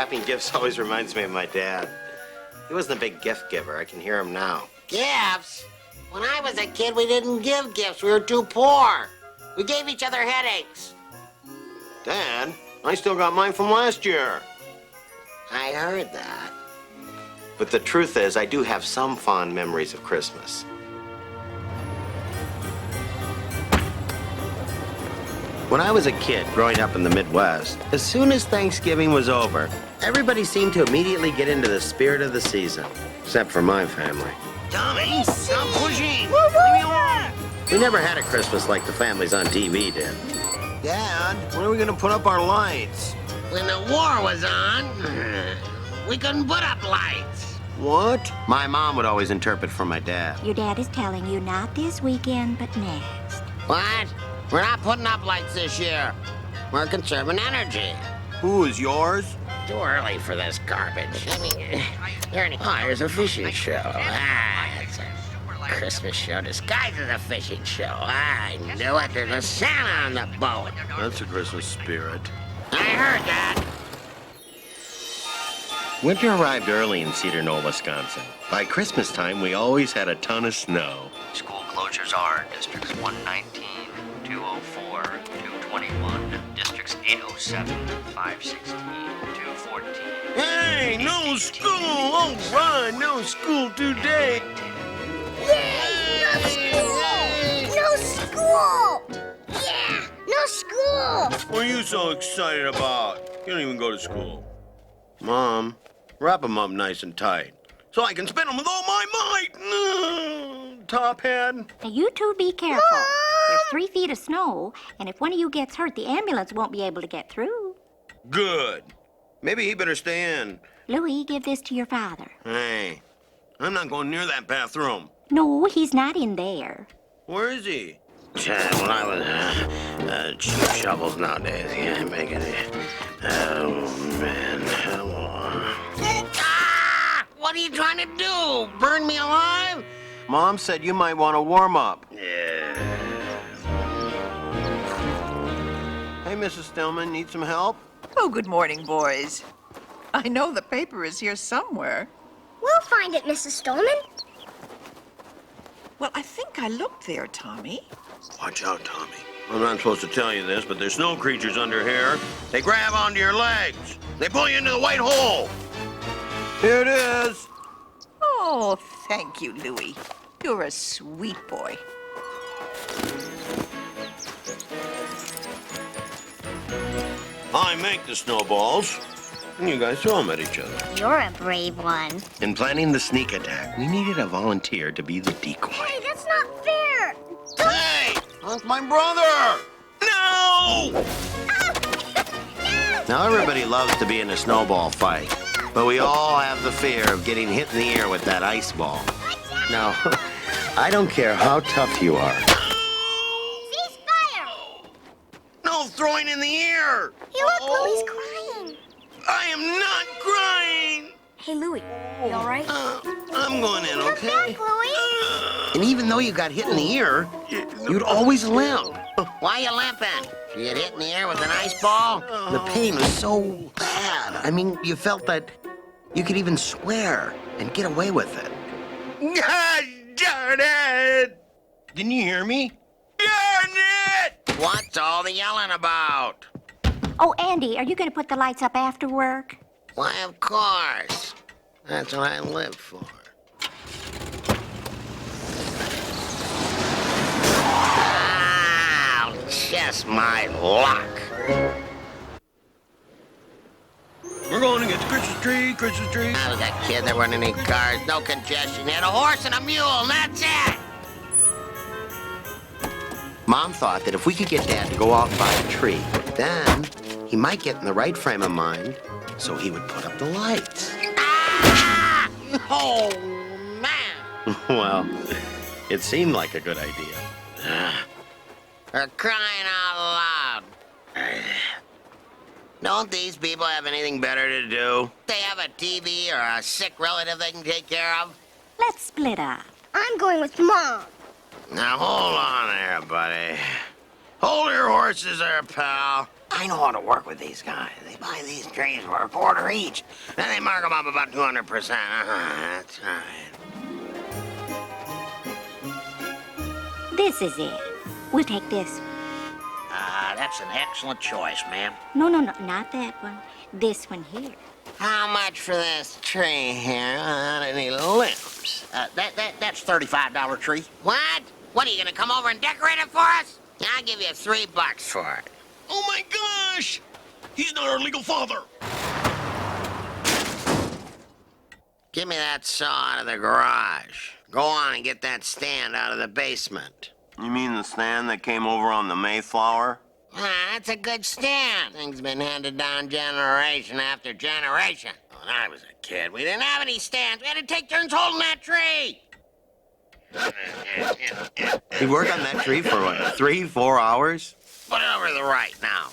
wrapping gifts always reminds me of my dad. He wasn't a big gift giver. I can hear him now. Gifts? When I was a kid, we didn't give gifts. We were too poor. We gave each other headaches. Dad, I still got mine from last year. I heard that. But the truth is, I do have some fond memories of Christmas. When I was a kid growing up in the Midwest, as soon as Thanksgiving was over, everybody seemed to immediately get into the spirit of the season, except for my family. Tommy, stop pushing. Leave me alone. We never had a Christmas like the families on TV did. Dad, when are we going to put up our lights? When the war was on, we couldn't put up lights. What? My mom would always interpret for my dad. Your dad is telling you not this weekend, but next. What? We're not putting up lights this year. We're conserving energy. Who is yours? Too early for this garbage. I mean, here's a fishing show. It's a Christmas show disguised as a fishing show. I knew it. There's a Santa on the boat. That's a Christmas spirit. I heard that. Winter arrived early in Cedar Knoll, Wisconsin. By Christmas time, we always had a ton of snow. School closures are Districts 119, 204, 221, Districts 807, 516, 214. Hey, no school! All right, no school today. Yay! No school! Yeah! No school! What are you so excited about? You don't even go to school. Mom, wrap them up nice and tight so I can spin them with all my might. Top head. Now, you two be careful. There's 3 feet of snow, and if one of you gets hurt, the ambulance won't be able to get through. Good. Maybe he better stay in. Louie, give this to your father. Hey, I'm not going near that bathroom. No, he's not in there. Where is he? When I was cheap shovels nowadays, yeah, making it. Oh man, What are you trying to do? Burn me alive? Mom said you might want to warm up. Yeah. Hey, Mrs. Stillman, need some help? Oh, good morning, boys. I know the paper is here somewhere. We'll find it, Mrs. Stillman. Well, I think I looked there, Tommy. Watch out, Tommy. I'm not supposed to tell you this, but there's snow creatures under here. They grab onto your legs. They pull you into the white hole. Here it is. Oh, thank you, Louie. You're a sweet boy. I make the snowballs, and you guys throw them at each other. You're a brave one. In planning the sneak attack, we needed a volunteer to be the decoy. Hey, that's not fair. Hey! That's my brother! No! Now, everybody loves to be in a snowball fight, but we all have the fear of getting hit in the ear with that ice ball. Now, I don't care how tough you are. Cease fire! No throwing in the ear! Hey, look, Louie's crying. I am not crying! Hey, Louie, you all right? I'm going in, Come okay? back, Louie. And even though you got hit in the ear, you'd always limp. Why you limping? You get hit in the ear with an ice ball? The pain was so bad. I mean, you felt that you could even swear and get away with it. God darn it! Didn't you hear me? Darn it! What's all the yelling about? Oh, Andy, are you going to put the lights up after work? Why, of course. That's what I live for. Ah, just my luck. We're going to get the Christmas tree, Christmas tree. I was a kid, there weren't any cars, no congestion. You had a horse and a mule, and that's it. Mom thought that if we could get Dad to go out and buy a tree, then he might get in the right frame of mind, so he would put up the lights. Ah! Oh, man. Well, it seemed like a good idea. For crying out loud. Don't these people have anything better to do? They have a TV or a sick relative they can take care of? Let's split up. I'm going with Mom. Now, hold on there, buddy. Hold your horses there, pal. I I know how to work with these guys. They buy these trees for a quarter each. Then they mark them up about 200%. That's right. This is it. We'll take this. That's an excellent choice, ma'am. No, not that one. This one here. How much for this tree here without any limbs? That's $35 tree. What? What, are you gonna come over and decorate it for us? I'll give you $3 for it. Oh my gosh! He's not our legal father. Give me that saw out of the garage. Go on and get that stand out of the basement. You mean the stand that came over on the Mayflower? That's a good stand. Thing's been handed down generation after generation. When I was a kid, we didn't have any stands. We had to take turns holding that tree. He worked on that tree for what, 3-4 hours? Put it over to the right now.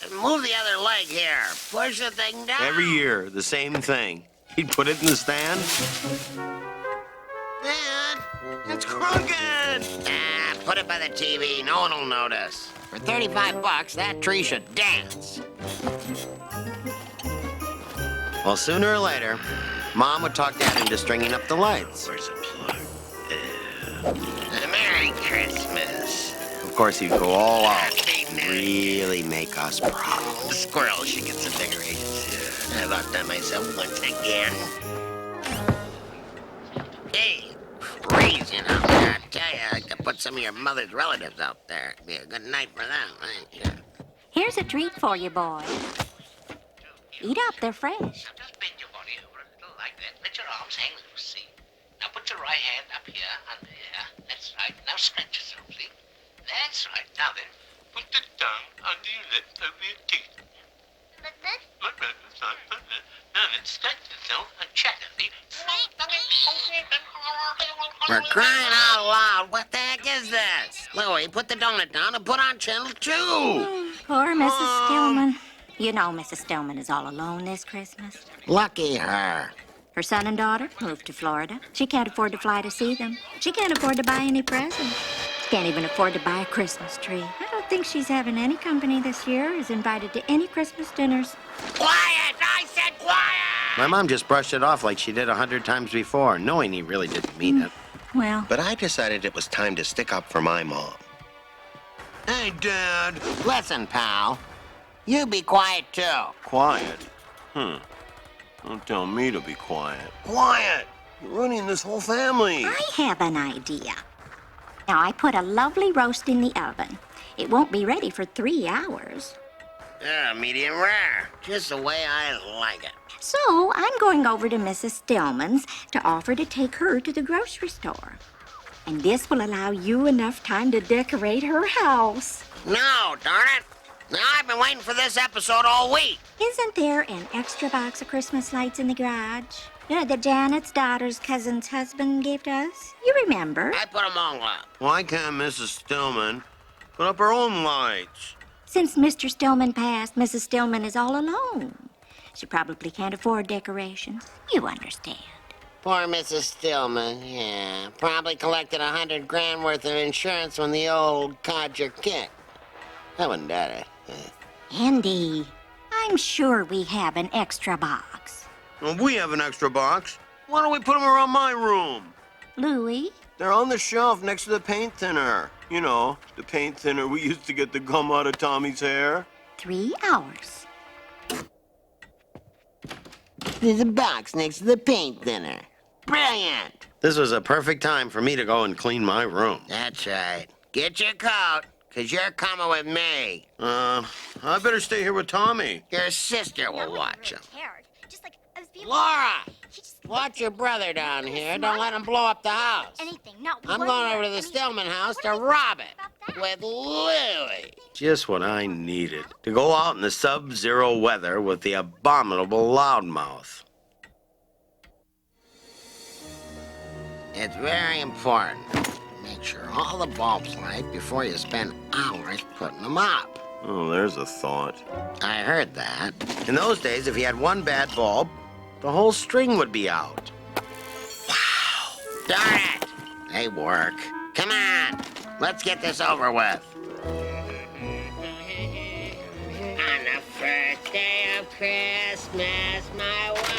And move the other leg here. Push the thing down. Every year, the same thing. He'd put it in the stand. Dad, it's crooked. Put it by the TV. No one will notice. For $35, that tree should dance. Well, sooner or later, Mom would talk Dad into stringing up the lights. Where's the plug? Merry Christmas. Of course, he'd go all out. Really make us proud. The squirrel should get some decorations. I've outdone myself once again. Hey, freezing out there. I tell you, I could put some of your mother's relatives out there. It'd be a good night for them, right? Yeah. Here's a treat for you, boy. Eat up, they're fresh. Now just bend your body over a little like that. Let your arms hang loose, see? Now put your right hand up here, under here. That's right. Now stretch yourself, see? That's right. Now then, put the tongue under your lips over your teeth. Like this? Now then, stretch yourself and chatter, see? For crying out loud, what the heck is this? Louie, put the donut down and put on channel 2. Poor Mrs. Stillman. You know Mrs. Stillman is all alone this Christmas. Lucky her. Her son and daughter moved to Florida. She can't afford to fly to see them. She can't afford to buy any presents. She can't even afford to buy a Christmas tree. I don't think she's having any company this year or is invited to any Christmas dinners. Quiet! I said quiet! My mom just brushed it off like she did 100 times before, knowing he really didn't mean it. Well, But I decided it was time to stick up for my mom. Hey, Dad. Listen, pal. You be quiet, too. Quiet? Don't tell me to be quiet. Quiet! You're ruining this whole family. I have an idea. Now, I put a lovely roast in the oven. It won't be ready for 3 hours. Yeah, medium rare. Just the way I like it. So I'm going over to Mrs. Stillman's to offer to take her to the grocery store. And this will allow you enough time to decorate her house. No, darn it. Now, I've been waiting for this episode all week. Isn't there an extra box of Christmas lights in the garage? You know, that Janet's daughter's cousin's husband gave to us? You remember? I put them all up. Why can't Mrs. Stillman put up her own lights? Since Mr. Stillman passed, Mrs. Stillman is all alone. She probably can't afford decorations. You understand. Poor Mrs. Stillman, yeah. Probably collected $100 grand worth of insurance when the old codger kicked. I wouldn't doubt it. Andy, I'm sure we have an extra box. Well, we have an extra box. Why don't we put them around my room? Louie? They're on the shelf next to the paint thinner. You know, the paint thinner we used to get the gum out of Tommy's hair. 3 hours. There's a box next to the paint thinner. Brilliant. This was a perfect time for me to go and clean my room. That's right. Get your coat, 'cause you're coming with me. I better stay here with Tommy. Your sister will watch him. Cared. Just like I was being. Laura, He just watch your brother down here. Don't let him blow up the house. anything. No. I'm going over to the Stillman house to rob it with Louie. Just what I needed. To go out in the sub-zero weather with the abominable loudmouth. It's very important to make sure all the bulbs light before you spend hours putting them up. Oh, there's a thought. I heard that. In those days, if you had one bad bulb, the whole string would be out. Darn it! They work. Come on, let's get this over with.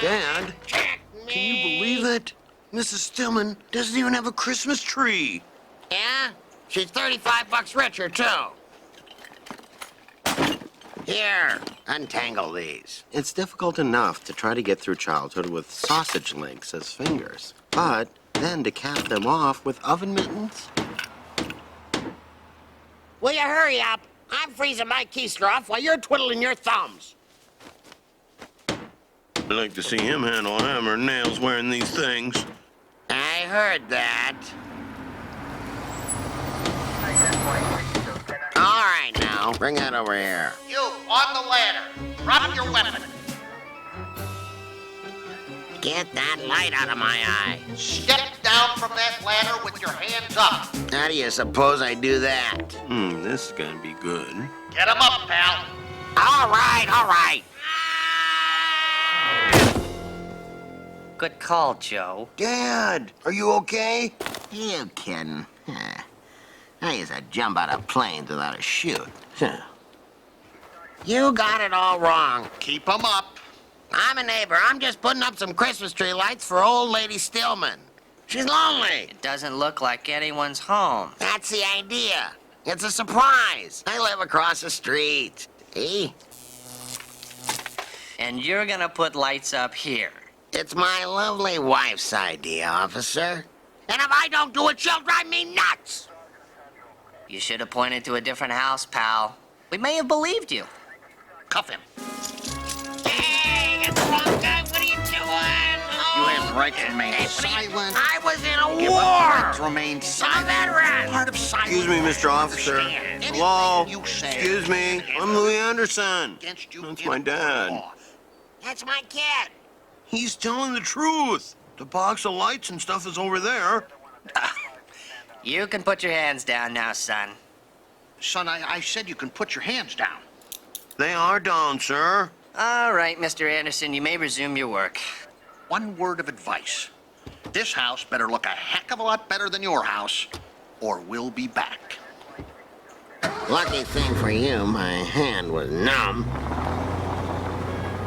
Dad, Check me. can you believe it? Mrs. Stillman doesn't even have a Christmas tree. Yeah? She's $35 richer, too. Here, untangle these. It's difficult enough to try to get through childhood with sausage links as fingers, but then to cap them off with oven mittens? Will you hurry up? I'm freezing my keister off while you're twiddling your thumbs. I'd like to see him handle a hammer and nails wearing these things. I heard that. All right, now, bring that over here. You, on the ladder. Drop your weapon. Get that light out of my eye. Step down from that ladder with your hands up. How do you suppose I do that? This is gonna be good. Get him up, pal. All right, all right. Good call, Joe. Dad, are you okay? You kidding? I used to jump out of planes without a chute. You got it all wrong. Keep him up. I'm a neighbor. I'm just putting up some Christmas tree lights for old lady Stillman. She's lonely. It doesn't look like anyone's home. That's the idea. It's a surprise. I live across the street. See? And you're gonna put lights up here. It's my lovely wife's idea, officer. And if I don't do it, she'll drive me nuts. You should have pointed to a different house, pal. We may have believed you. Cuff him. Hey, it's the wrong guy. What are you doing? You have the right to remain silent. I was in a Give up the right to war. remain I'm a silent. veteran. Part of silence. Excuse me, Mr. Officer. Understand. Hello? Anything you say Excuse me. I'm Louie Anderson. against you That's in my dad. law. That's my kid. He's telling the truth. The box of lights and stuff is over there. You can put your hands down now, son. Son, I said you can put your hands down. They are down, sir. All right, Mr. Anderson, you may resume your work. One word of advice. This house better look a heck of a lot better than your house, or we'll be back. Lucky thing for you, my hand was numb.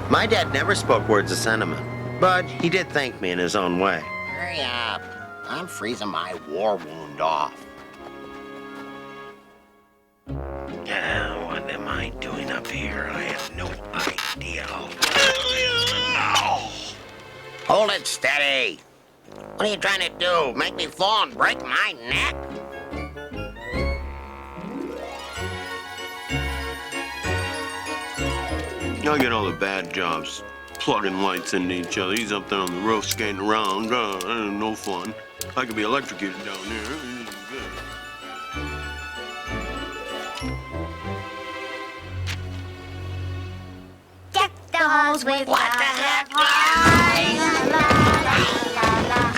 My dad never spoke words of sentiment, but he did thank me in his own way. Hurry up. I'm freezing my war wound off. What am I doing up here? I have no idea. Hold it steady. What are you trying to do? Make me fall and break my neck? I get all the bad jobs plugging lights into each other. He's up there on the roof skating around. No fun. I could be electrocuted down here. Deck the halls with What the heck? la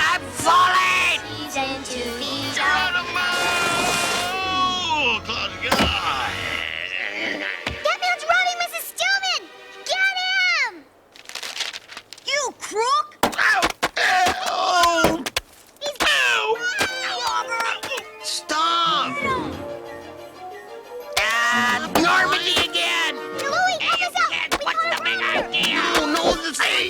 I'm falling! season to be That man's robbing Mrs. Stillman! Get him! You crook! Stop! Normandy again! Louie, help us out! We What's caught the big him. idea? Oh, no, this thing.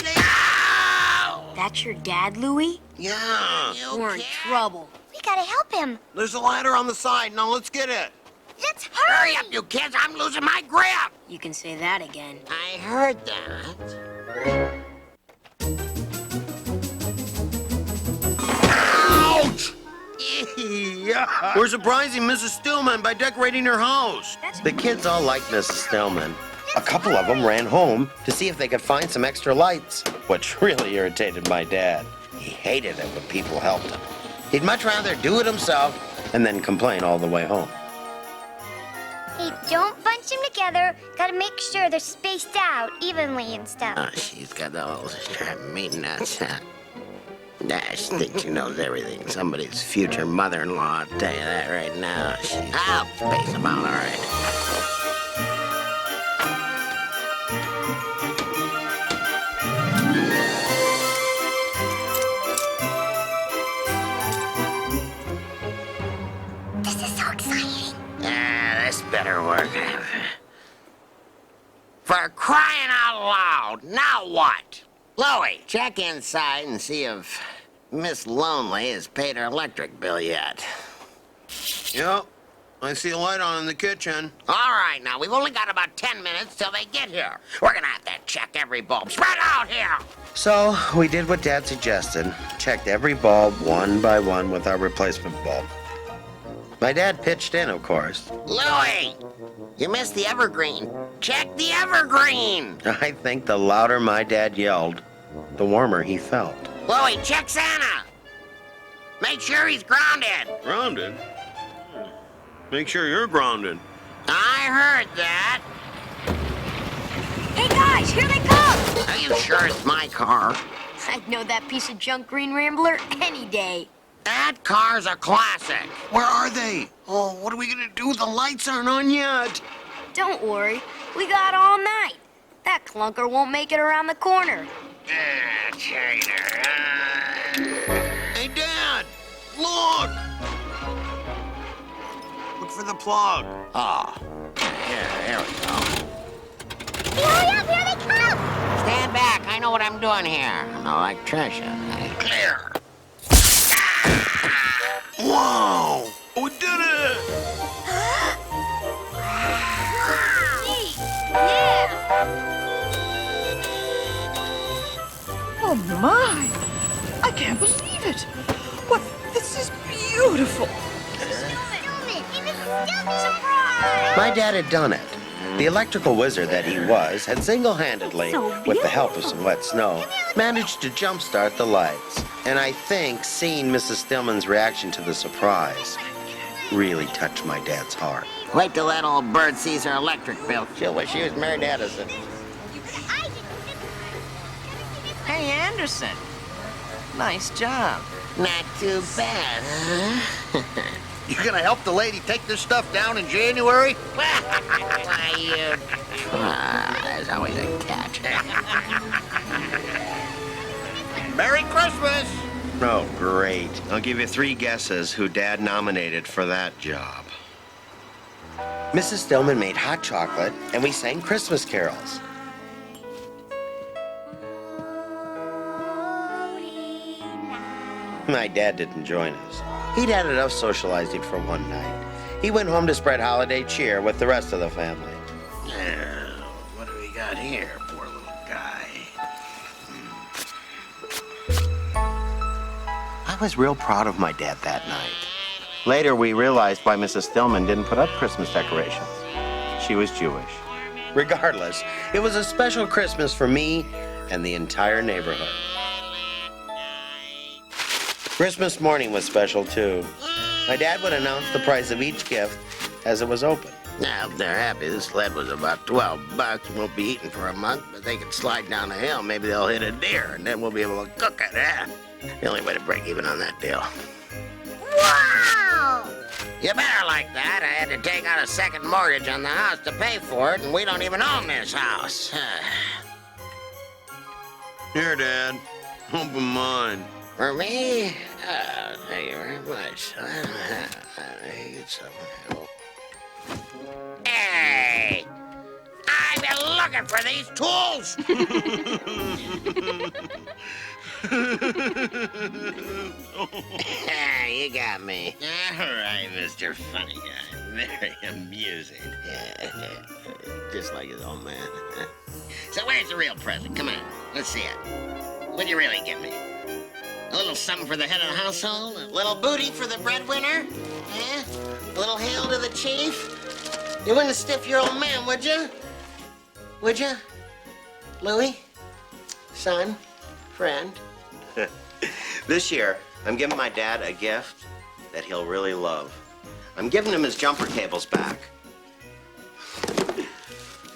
That's your dad, Louie? Yeah. We're in trouble. We gotta help him. There's a ladder on the side. Now let's get it. Let's Hurry hurry! up, you kids! I'm losing my grip! You can say that again. I heard that. Ouch! We're surprising Mrs. Stillman by decorating her house. The kids all liked Mrs. Stillman. A couple of them ran home to see if they could find some extra lights, which really irritated my dad. He hated it when people helped him. He'd much rather do it himself and then complain all the way home. Hey, don't bunch them together. Gotta make sure they're spaced out evenly and stuff. Oh, she's got those mean nuts. She thinks she knows everything. Somebody's future mother-in-law, I'll tell you that right now. I'll space them out, all right. This is so exciting. This better work. For crying out loud, now what? Louie, check inside and see if Miss Lonely has paid her electric bill yet. Yep. I see a light on in the kitchen. All right, now, we've only got about 10 minutes till they get here. We're gonna have to check every bulb. Spread out here! So we did what Dad suggested. Checked every bulb one by one with our replacement bulb. My dad pitched in, of course. Louie, you missed the evergreen. Check the evergreen! I think the louder my dad yelled, the warmer he felt. Louie, check Santa. Make sure he's grounded. Grounded? Make sure you're grounded. I heard that. Hey, guys, here they come! Are you sure it's my car? I'd know that piece of junk green Rambler any day. That car's a classic. Where are they? Oh, what are we gonna do? The lights aren't on yet. Don't worry, we got all night. That clunker won't make it around the corner. Traitor. Hey, Dad! Look! Look for the plug. Oh, here we go. Hurry up, here they come! Stand back. I know what I'm doing here. I'm an electrician. Clear. Whoa! We did it! Neat. Yeah! Oh, my. I can't believe it. What? This is beautiful. Stillman! Even Stillman! Surprise! My dad had done it. The electrical wizard that he was had single-handedly, with the help of some wet snow, managed to jumpstart the lights. And I think seeing Mrs. Stillman's reaction to the surprise really touched my dad's heart. Wait till that old bird sees her electric bill. She'll wish she was married to Edison. Hey, Anderson. Nice job. Not too bad, huh? You gonna help the lady take this stuff down in January? Why, you... there's always a catch. Merry Christmas! Oh, great. I'll give you 3 guesses who Dad nominated for that job. Mrs. Stillman made hot chocolate, and we sang Christmas carols. My dad didn't join us. He'd had enough socializing for one night. He went home to spread holiday cheer with the rest of the family. What do we got here, poor little guy? I was real proud of my dad that night. Later, we realized why Mrs. Stillman didn't put up Christmas decorations. She was Jewish. Regardless, it was a special Christmas for me and the entire neighborhood. Christmas morning was special, too. My dad would announce the price of each gift as it was opened. Now, if they're happy, this sled was about $12. Won't be eaten for a month, but they can slide down the hill. Maybe they'll hit a deer, and then we'll be able to cook it, eh? The only way to break even on that deal. Wow! You better like that. I had to take out a second mortgage on the house to pay for it, and we don't even own this house. Here, Dad. Open mine. For me? Thank you very much. Get some help. Hey! I've been looking for these tools! You got me. All right, Mr. Funny Guy. Very amusing. Just like his old man. So where's the real present? Come on, let's see it. What'd you really give me? A little something for the head of the household? A little booty for the breadwinner? Eh? A little hail to the chief? You wouldn't stiff your old man, would you? Would you? Louie? Son? Friend? This year, I'm giving my dad a gift that he'll really love. I'm giving him his jumper cables back.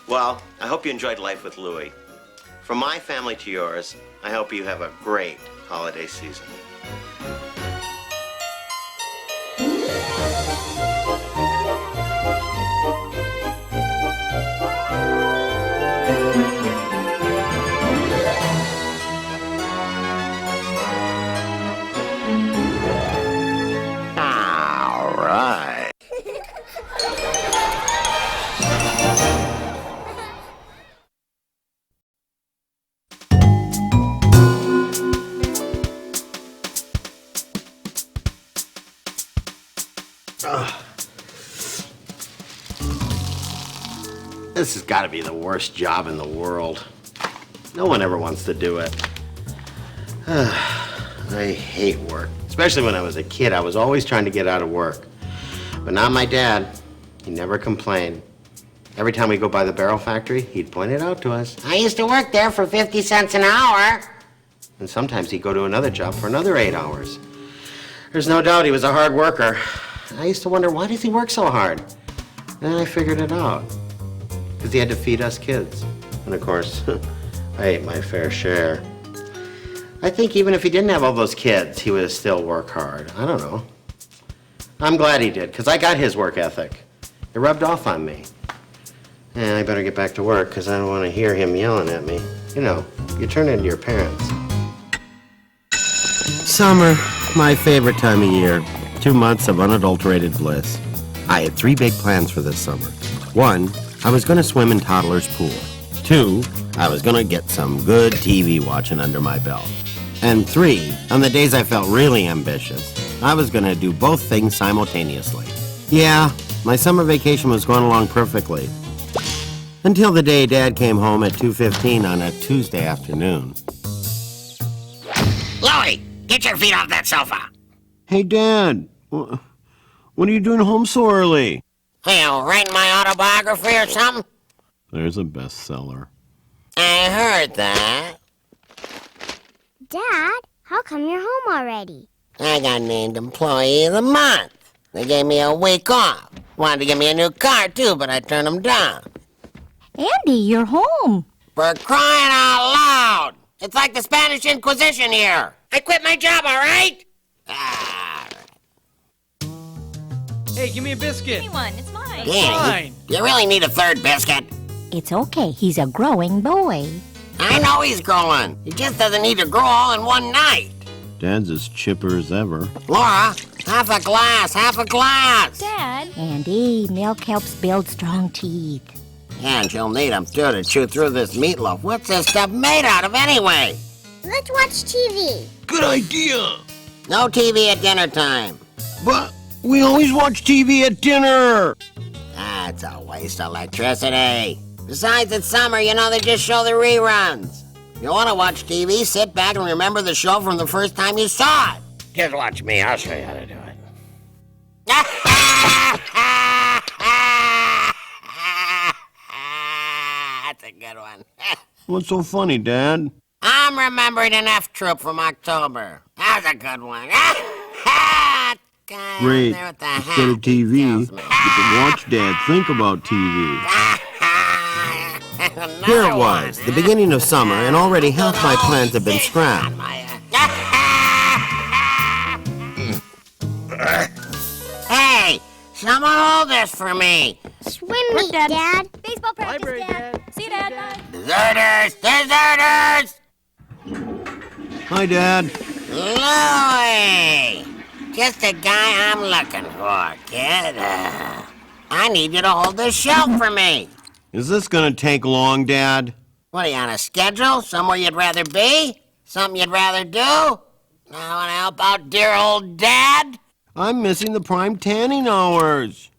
Well, I hope you enjoyed life with Louie. From my family to yours, I hope you have a great holiday season. All right. This has got to be the worst job in the world. No one ever wants to do it. I hate work. Especially when I was a kid, I was always trying to get out of work. But not my dad. He never complained. Every time we go by the barrel factory, he'd point it out to us. I used to work there for 50 cents an hour. And sometimes he'd go to another job for another 8 hours. There's no doubt he was a hard worker. I used to wonder, why does he work so hard? And then I figured it out. Because he had to feed us kids. And of course, I ate my fair share. I think even if he didn't have all those kids, he would still work hard. I don't know. I'm glad he did, because I got his work ethic. It rubbed off on me. And I better get back to work, because I don't want to hear him yelling at me. You know, you turn into your parents. Summer, my favorite time of year. 2 months of unadulterated bliss. I had 3 big plans for this summer. 1, I was going to swim in Toddler's pool. 2, I was going to get some good TV watching under my belt. And 3, on the days I felt really ambitious, I was going to do both things simultaneously. Yeah, my summer vacation was going along perfectly. Until the day Dad came home at 2:15 on a Tuesday afternoon. Louie, get your feet off that sofa. Hey, Dad. What are you doing home so early? Hey, you writing my autobiography or something? There's a bestseller. I heard that. Dad, how come you're home already? I got named Employee of the Month. They gave me a week off. Wanted to give me a new car, too, but I turned them down. Andy, you're home. For crying out loud! It's like the Spanish Inquisition here. I quit my job, all right? Hey, give me a biscuit. Give me one, it's mine. Danny, do you really need a third biscuit? It's okay. He's a growing boy. I know he's growing. He just doesn't need to grow all in one night. Dad's as chipper as ever. Laura, half a glass, half a glass. Dad. Andy, milk helps build strong teeth. Yeah, and you'll need them, too, to chew through this meatloaf. What's this stuff made out of, anyway? Let's watch TV. Good idea. No TV at dinner time. But we always watch TV at dinner. That's a waste of electricity. Besides, it's summer, you know, they just show the reruns. If you want to watch TV, sit back and remember the show from the first time you saw it. Just watch me, I'll show you how to do it. That's a good one. What's so funny, Dad? I'm remembering an F troop from October. That was a good one. Great. Instead of TV, you can watch Dad think about TV. Here it was, the beginning of summer, and already half my plans had been scrapped. Hey, someone hold this for me. Swim meet, Dad. Baseball practice, Library, Dad. Dad. See you, Dad. Deserters! Deserters! Hi, Dad. Louie! Just the guy I'm looking for, kid. I need you to hold this shelf for me. Is this gonna take long, Dad? What, are you on a schedule? Somewhere you'd rather be? Something you'd rather do? Now want to help out dear old Dad? I'm missing the prime tanning hours.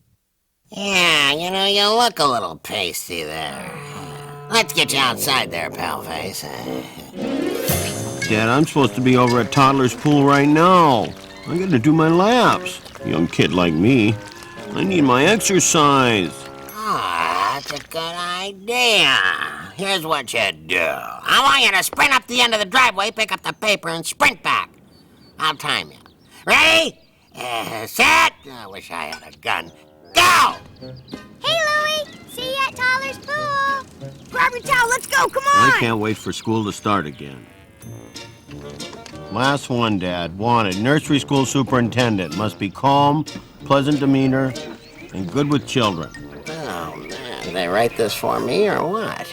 Yeah, you know, you look a little pasty there. Let's get you outside there, pal face. Dad, I'm supposed to be over at Toddler's pool right now. I gotta do my laps. Young kid like me. I need my exercise. Ah, that's a good idea. Here's what you do. I want you to sprint up the end of the driveway, pick up the paper, and sprint back. I'll time you. Ready? Set. I wish I had a gun. Go! Hey, Louie. See you at Tyler's pool. Grab your towel, let's go, come on! I can't wait for school to start again. Last one, Dad. Wanted. Nursery school superintendent. Must be calm, pleasant demeanor, and good with children. Oh, man. They write this for me or what?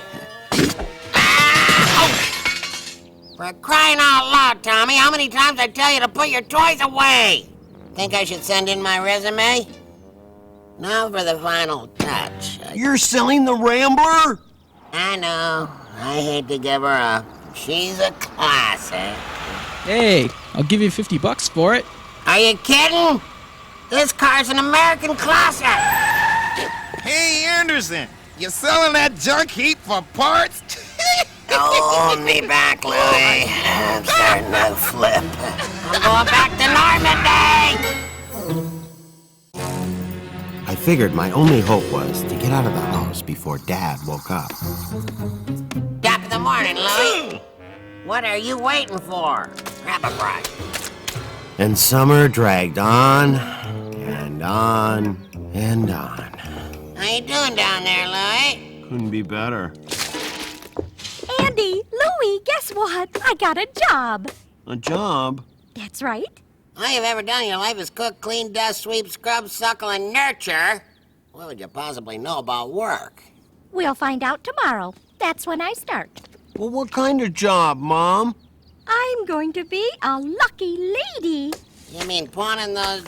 For crying out loud, Tommy, how many times I tell you to put your toys away? Think I should send in my resume? Now for the final touch. You're selling the Rambler? I know. I hate to give her up. She's a classic. Hey, I'll give you $50 for it. Are you kidding? This car's an American classic. Hey, Anderson, You selling that junk heap for parts? Hold me back, Louie. I'm starting to flip. I'm going back to Normandy! I figured my only hope was to get out of the house before Dad woke up. Top of the morning, Louie. What are you waiting for? Grab a brush. And summer dragged on, and on, and on. How you doing down there, Louie? Couldn't be better. Andy, Louie, guess what? I got a job. A job? That's right. All you've ever done in your life is cook, clean, dust, sweep, scrub, suckle, and nurture. What would you possibly know about work? We'll find out tomorrow. That's when I start. Well, what kind of job, Mom? I'm going to be a lucky lady. You mean pawning those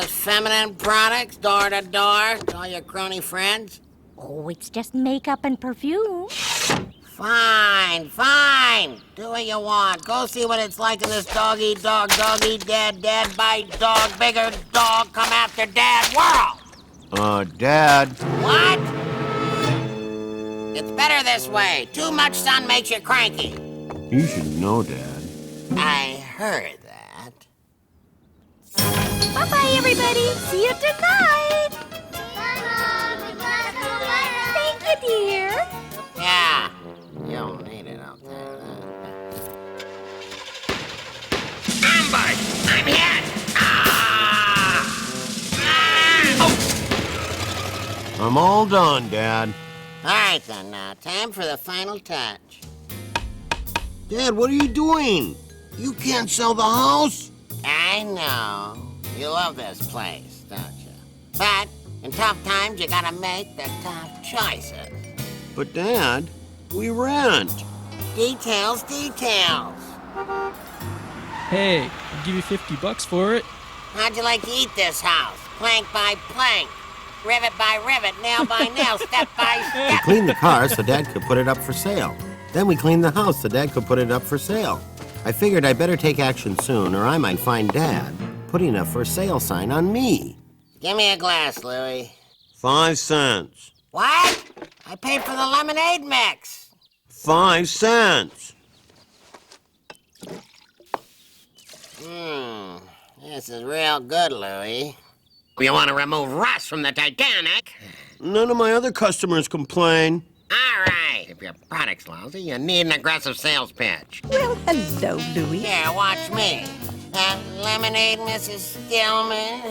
feminine products door to door to all your crony friends? Oh, it's just makeup and perfume. Fine, fine. Do what you want. Go see what it's like in this dog-eat-dog, dog-eat-dad, dad-bite-dog, bigger dog, come after dad world. Dad. What? It's better this way. Too much sun makes you cranky. You should know, Dad. I heard that. Bye-bye, everybody. See you tonight. Thank you, dear. Yeah. You don't need it out there. Ambush! I'm hit! I'm all done, Dad. All right, then. Now, time for the final touch. Dad, what are you doing? You can't sell the house. I know. You love this place, don't you? But in tough times, you gotta make the tough choices. But, Dad, we rent. Details, details. Hey, I'll give you $50 for it. How'd you like to eat this house? Plank by plank, rivet by rivet, nail by nail, step by We step. cleaned the car so Dad could put it up for sale. Then we cleaned the house so Dad could put it up for sale. I figured I'd better take action soon, or I might find Dad putting a for sale sign on me. Give me a glass, Louie. 5 cents. What? I paid for the lemonade mix. 5 cents. This is real good, Louie. You want to remove rust from the Titanic? None of my other customers complain. All right. If your product's lousy, you need an aggressive sales pitch. Well, hello, Louie. Here, watch me. Lemonade, Mrs. Stillman.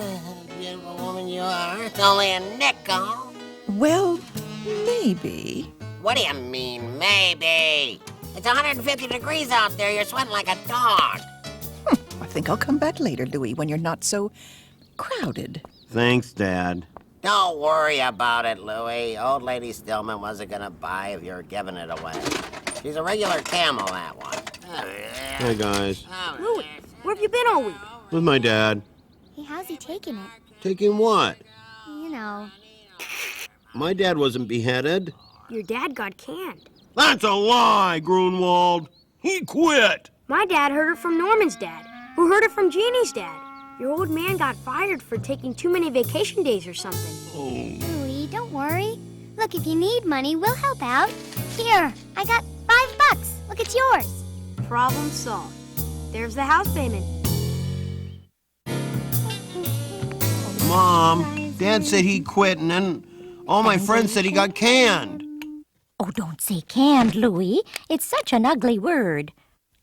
Beautiful woman you are. It's only a nickel. Well, maybe. What do you mean, maybe? It's 150 degrees out there. You're sweating like a dog. I think I'll come back later, Louie, when you're not so crowded. Thanks, Dad. Don't worry about it, Louie. Old lady Stillman wasn't gonna buy if you were giving it away. She's a regular camel, that one. Hey, guys. Louie, where have you been all week? With my dad. Hey, how's he taking it? Taking what? You know. My dad wasn't beheaded. Your dad got canned. That's a lie, Grunwald. He quit. My dad heard it from Norman's dad, who heard it from Jeannie's dad. Your old man got fired for taking too many vacation days or something. Louie, don't worry. Look, if you need money, we'll help out. Here, I got $5. Look, it's yours. Problem solved. There's the house payment. Mom, Dad said he quit, and then all my friends said he got canned. Oh, don't say canned, Louie. It's such an ugly word.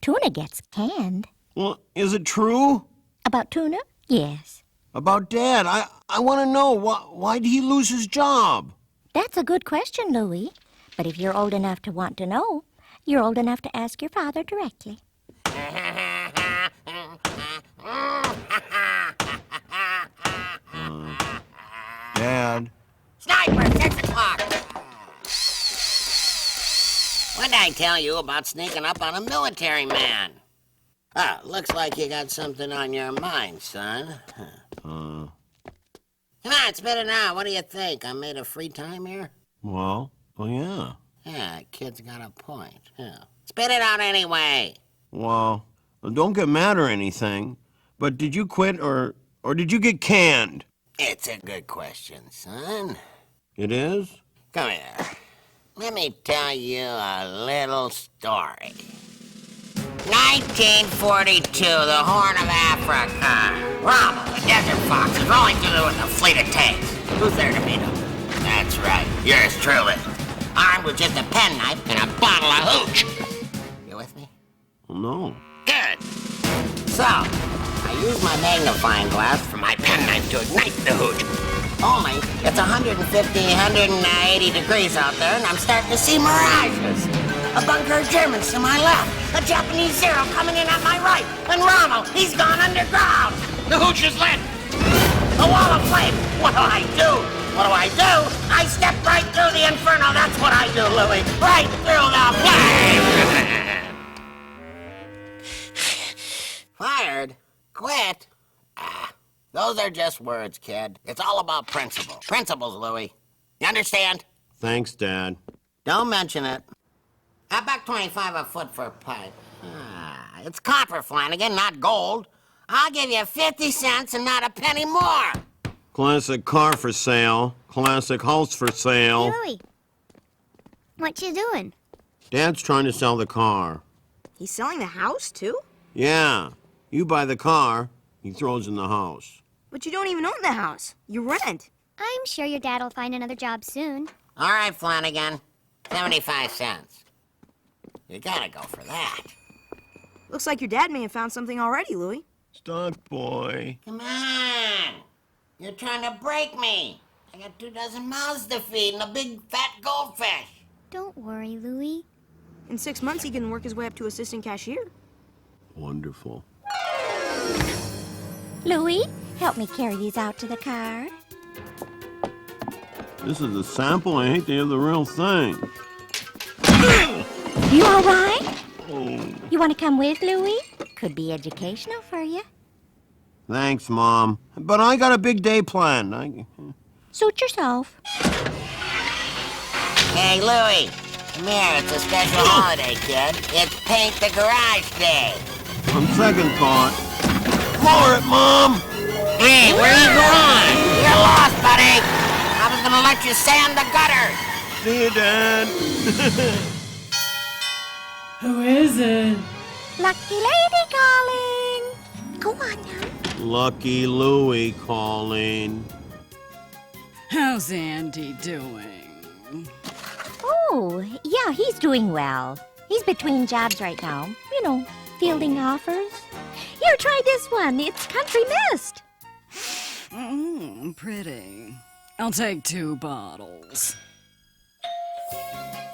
Tuna gets canned. Well, is it true? About tuna? Yes. About Dad, I want to know, why did he lose his job? That's a good question, Louie. But if you're old enough to want to know, you're old enough to ask your father directly. Dad. Sniper, 6 o'clock. What did I tell you about sneaking up on a military man? Ah, looks like you got something on your mind, son. Come on, spit it out. What do you think? I made a free time here? Well, yeah. Yeah, kid's got a point. Yeah. Spit it out anyway. Well, don't get mad or anything, but did you quit or did you get canned? It's a good question, son. It is? Come here. Let me tell you a little story. 1942, the Horn of Africa. Rommel, the desert fox, is rolling through with a fleet of tanks. Who's there to meet him? That's right, yours truly. Armed with just a penknife and a bottle of hooch. You with me? No. Good. So, I use my magnifying glass for my penknife to ignite the hooch. Only, it's 150, 180 degrees out there, and I'm starting to see mirages. A bunker of Germans to my left, a Japanese Zero coming in at my right, and Rommel, he's gone underground. The hooch is lit. A wall of flame. What do I do? What do I do? I step right through the inferno. That's what I do, Louie. Right through the flame. Fired? Quit? Those are just words, kid. It's all about principle. Principles, Louie. You understand? Thanks, Dad. Don't mention it. $1.25 a foot for a pipe. It's copper, Flanagan, not gold. I'll give you 50 cents and not a penny more. Classic car for sale. Classic house for sale. Hey, Louie. What you doing? Dad's trying to sell the car. He's selling the house, too? Yeah. You buy the car, he throws in the house. But you don't even own the house. You rent. I'm sure your dad will find another job soon. All right, Flanagan. 75 cents. You gotta go for that. Looks like your dad may have found something already, Louie. Stock boy. Come on. You're trying to break me. I got 24 mouths to feed and a big fat goldfish. Don't worry, Louie. In 6 months, he can work his way up to assistant cashier. Wonderful. Louie, help me carry these out to the car. This is a sample. I hate to hear the real thing. You all right? Oh. You want to come with, Louie? Could be educational for you. Thanks, Mom. But I got a big day planned. Suit yourself. Hey, Louie. Come here. It's a special holiday, kid. It's Paint the Garage Day. On second thought. Floor it, Mom! Hey, where you going? You're lost, buddy. I was gonna let you sand the gutter. See you, Dad. Who is it? Lucky lady calling. Go on now. Lucky Louie calling. How's Andy doing? Oh, yeah, he's doing well. He's between jobs right now. You know, fielding offers. Here, try this one. It's Country Mist. Pretty. I'll take 2 bottles.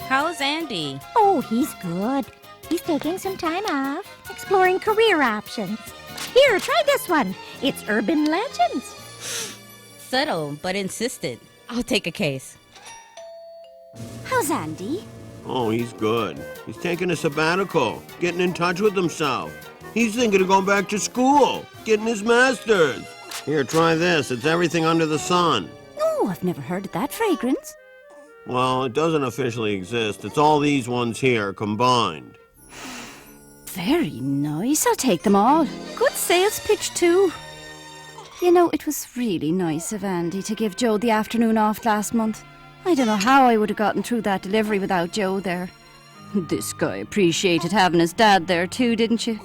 How's Andy? Oh, he's good. He's taking some time off, exploring career options. Here, try this one. It's Urban Legends. Subtle, but insistent. I'll take a case. How's Andy? Oh, he's good. He's taking a sabbatical, getting in touch with himself. He's thinking of going back to school, getting his master's. Here, try this. It's everything under the sun. Oh, I've never heard of that fragrance. Well, it doesn't officially exist. It's all these ones here combined. Very nice. I'll take them all. Good sales pitch, too. You know, it was really nice of Andy to give Joe the afternoon off last month. I don't know how I would have gotten through that delivery without Joe there. This guy appreciated having his dad there, too, didn't you?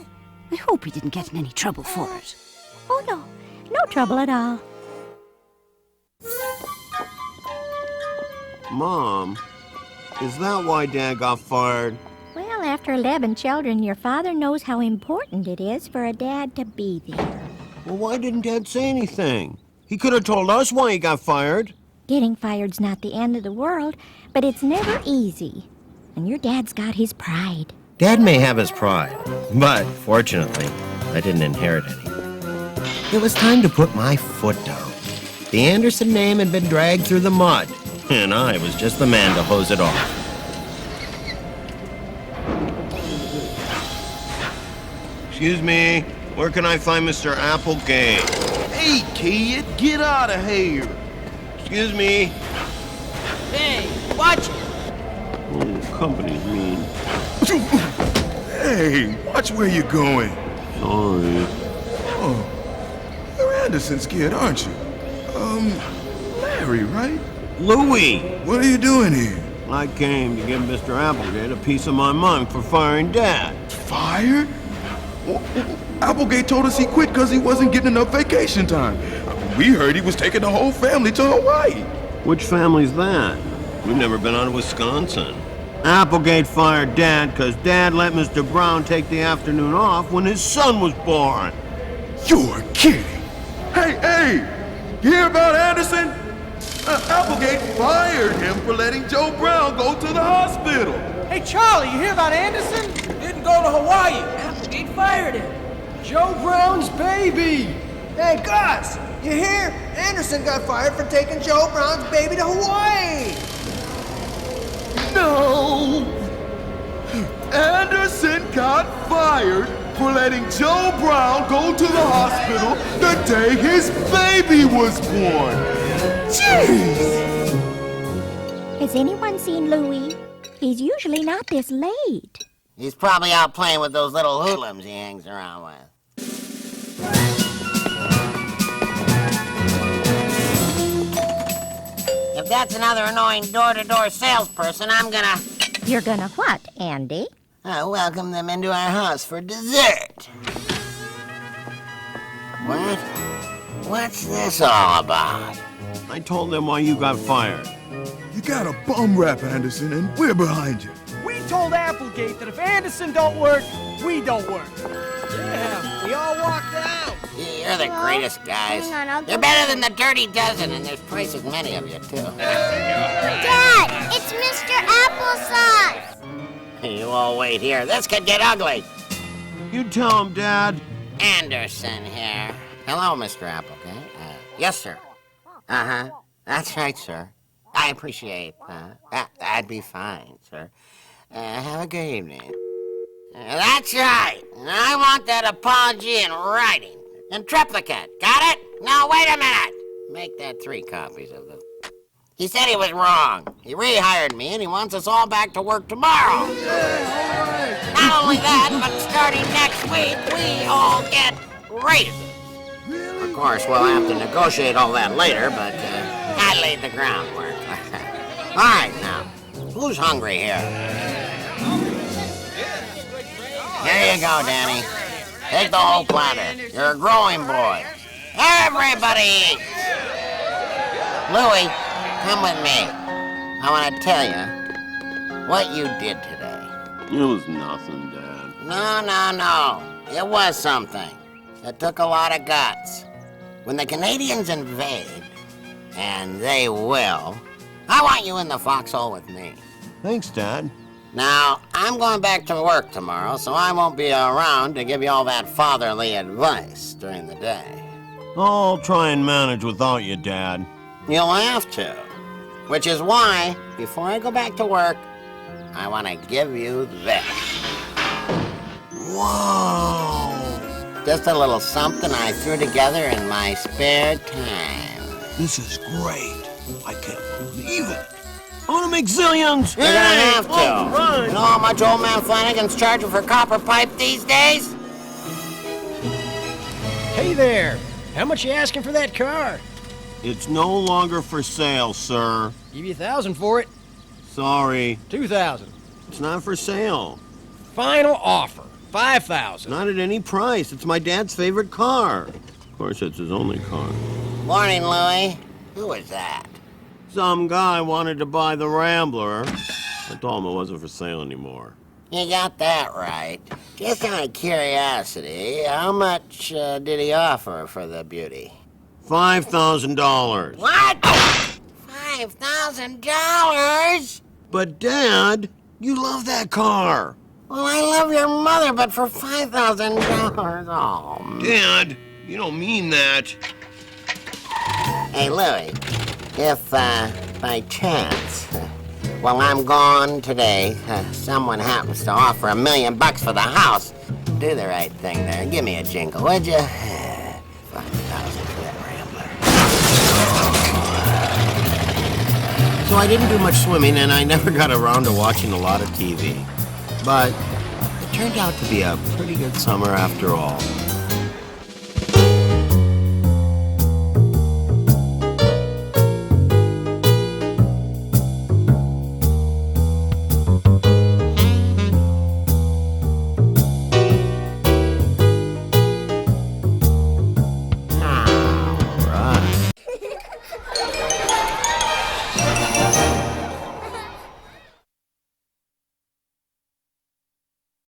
I hope he didn't get in any trouble for it. Oh, no. No trouble at all. Mom, is that why Dad got fired? Well, after 11 children, your father knows how important it is for a dad to be there. Well, why didn't Dad say anything? He could have told us why he got fired. Getting fired's not the end of the world, but it's never easy. And your dad's got his pride. Dad may have his pride, but fortunately, I didn't inherit any. It was time to put my foot down. The Anderson name had been dragged through the mud, and I was just the man to hose it off. Excuse me, where can I find Mr. Applegate? Hey, kid, get out of here. Excuse me. Hey, watch it. Oh, company's mean. Hey, watch where you're going. Sorry. Oh, you're Anderson's kid, aren't you? Larry, right? Louie! What are you doing here? I came to give Mr. Applegate a piece of my mind for firing Dad. Fired? Well, Applegate told us he quit because he wasn't getting enough vacation time. We heard he was taking the whole family to Hawaii. Which family's that? We've never been out of Wisconsin. Applegate fired Dad because Dad let Mr. Brown take the afternoon off when his son was born. You're kidding. Hey, you hear about Anderson? Applegate fired him for letting Joe Brown go to the hospital. Hey, Charlie, you hear about Anderson? Didn't go to Hawaii. Applegate fired him. Joe Brown's baby. Hey, Gus, you hear? Anderson got fired for taking Joe Brown's baby to Hawaii. No! Anderson got fired for letting Joe Brown go to the hospital the day his baby was born. Jeez! Has anyone seen Louie? He's usually not this late. He's probably out playing with those little hoodlums he hangs around with. If that's another annoying door-to-door salesperson, I'm gonna... You're gonna what, Andy? Welcome them into our house for dessert. What? What's this all about? I told them why you got fired. You got a bum rap, Anderson, and we're behind you. We told Applegate that if Anderson don't work, we don't work. Yeah, we all walked out. You're the greatest guys. You're better than the Dirty Dozen, and there's twice as many of you, too. Dad, it's Mr. Applesauce. You all wait here. This could get ugly. You tell him, Dad. Anderson here. Hello, Mr. Applegate. Yes, sir. Uh-huh. That's right, sir. I appreciate that'd be fine, sir. Have a good evening. That's right. I want that apology in writing. In triplicate. Got it? Now, wait a minute. Make that 3 copies of the... He said he was wrong. He rehired me, and he wants us all back to work tomorrow. Not only that, but starting next week, we all get raises. Of course, we'll have to negotiate all that later, but I laid the groundwork. All right, now, who's hungry here? Here you go, Danny. Take the whole platter. You're a growing boy. Everybody eats. Louie, come with me. I want to tell you what you did today. It was nothing, Dad. No. It was something. It took a lot of guts. When the Canadians invade, and they will, I want you in the foxhole with me. Thanks, Dad. Now, I'm going back to work tomorrow, so I won't be around to give you all that fatherly advice during the day. I'll try and manage without you, Dad. You'll have to. Which is why, before I go back to work, I want to give you this. Whoa! Just a little something I threw together in my spare time. This is great. I can't believe it. I want to make zillions. You're gonna have to. Right. You know how much old man Flanagan's charging for copper pipe these days? Hey there. How much you asking for that car? It's no longer for sale, sir. Give you $1,000 for it. Sorry. $2,000. It's not for sale. Final offer. $5,000. Not at any price. It's my dad's favorite car. Of course, it's his only car. Morning, Louie. Who is that? Some guy wanted to buy the Rambler. I told him it wasn't for sale anymore. You got that right. Just out of curiosity, how much did he offer for the beauty? $5,000. What? $5,000? But, Dad, you love that car. Well, I love your mother, but for $5,000, oh, Dad, you don't mean that. Hey, Louie, if by chance, while I'm gone today, someone happens to offer $1 million for the house, do the right thing there. Give me a jingle, would you? $5,000 for that Rambler. So I didn't do much swimming, and I never got around to watching a lot of TV. But it turned out to be a pretty good summer after all.